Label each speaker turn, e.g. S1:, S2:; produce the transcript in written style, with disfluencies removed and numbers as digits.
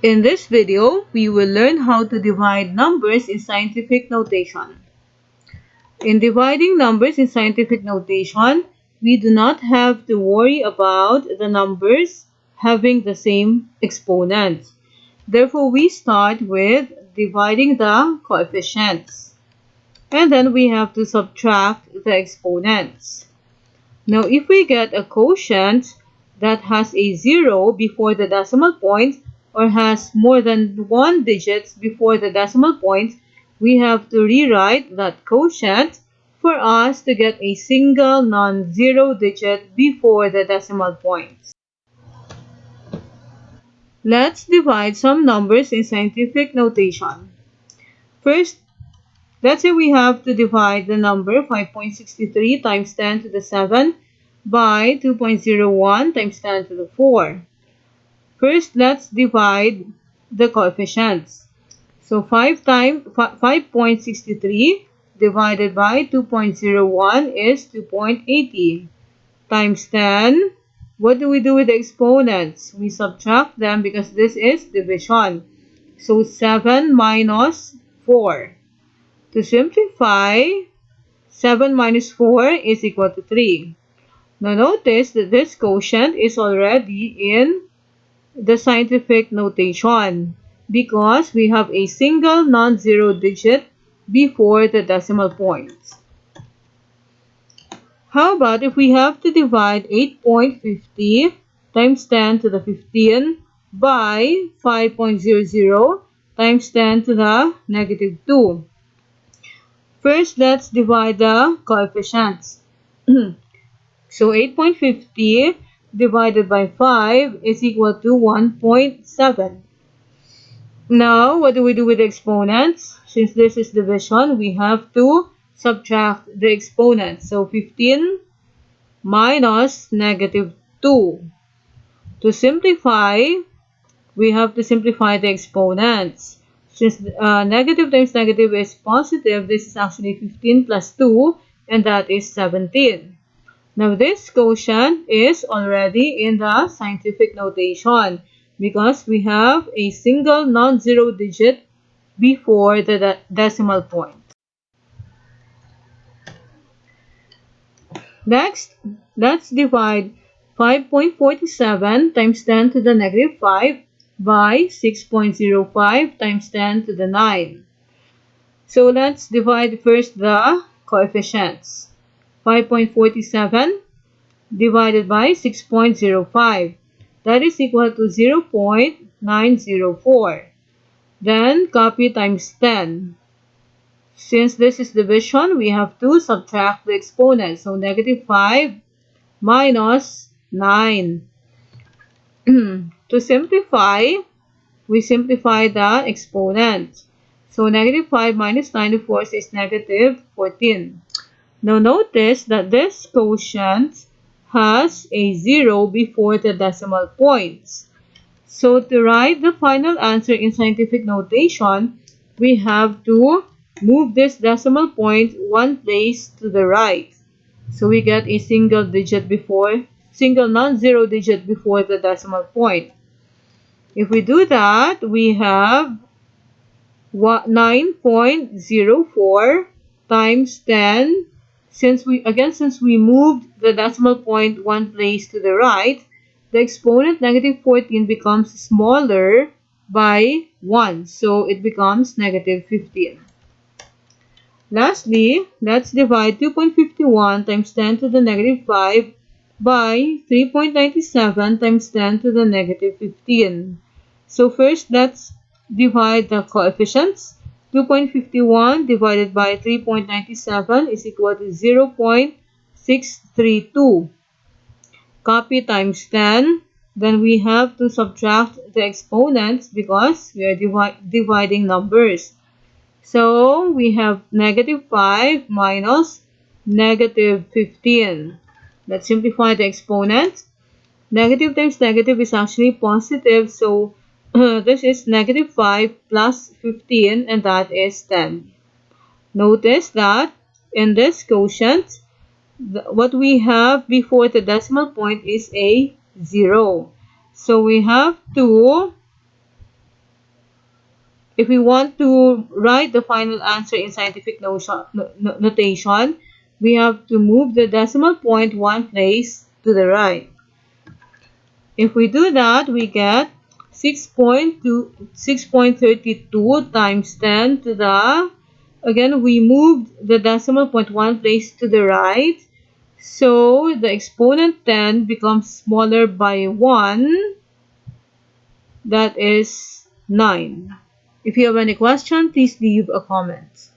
S1: In this video, we will learn how to divide numbers in scientific notation. In dividing numbers in scientific notation, we do not have to worry about the numbers having the same exponents. Therefore, we start with dividing the coefficients. And then we have to subtract the exponents. Now, if we get a quotient that has a 0 before the decimal point or has more than 1 digit before the decimal point, we have to rewrite that quotient for us to get a single non-zero digit before the decimal point. Let's divide some numbers in scientific notation. First, let's say we have to divide the number 5.63 times 10 to the 7 by 2.01 times 10 to the 4. First, let's divide the coefficients. So 5.63 divided by 2.01 is 2.80 times 10. What do we do with the exponents? We subtract them because this is division. So 7 minus 4. To simplify, 7 minus 4 is equal to 3. Now notice that this quotient is already in the scientific notation because we have a single non-zero digit before the decimal point. How about if we have to divide 8.50 times 10 to the 15 by 5.00 times 10 to the negative 2? First, let's divide the coefficients. So 8.50 divided by 5 is equal to 1.7. Now, what do we do with the exponents? Since this is division, we have to subtract the exponents. So 15 minus negative 2. To simplify, we have to simplify the exponents. Since negative times negative is positive, this is actually 15 plus 2, and that is 17. Now, this quotient is already in the scientific notation because we have a single non-zero digit before the decimal point. Next, let's divide 5.47 times 10 to the negative 5 by 6.05 times 10 to the 9. So, let's divide first the coefficients. 5.47 divided by 6.05. That is equal to 0.904. Then copy times 10. Since this is division, we have to subtract the exponent. So negative 5 minus 9. To simplify, we simplify the exponent. So negative 5 minus 9 of course is negative 14. Now notice that this quotient has a 0 before the decimal points. So to write the final answer in scientific notation, we have to move this decimal point one place to the right. So we get a single non-zero digit before the decimal point. If we do that, we have 9.04 times 10. Since we moved the decimal point one place to the right, the exponent negative 14 becomes smaller by 1. So it becomes negative 15. Lastly, let's divide 2.51 times 10 to the negative 5 by 3.97 times 10 to the negative 15. So first, let's divide the coefficients. 2.51 divided by 3.97 is equal to 0.632. Copy times 10. Then we have to subtract the exponents because we are dividing numbers. So we have negative 5 minus negative 15. Let's simplify the exponent. Negative times negative is actually positive, so this is negative 5 plus 15, and that is 10. Notice that in this quotient, what we have before the decimal point is a 0. So we have to If we want to write the final answer in scientific notation, we have to move the decimal point one place to the right. If we do that, we get 6.32 times 10 to the, again, we moved the decimal point one place to the right. So the exponent 10 becomes smaller by 1. That is 9. If you have any question, please leave a comment.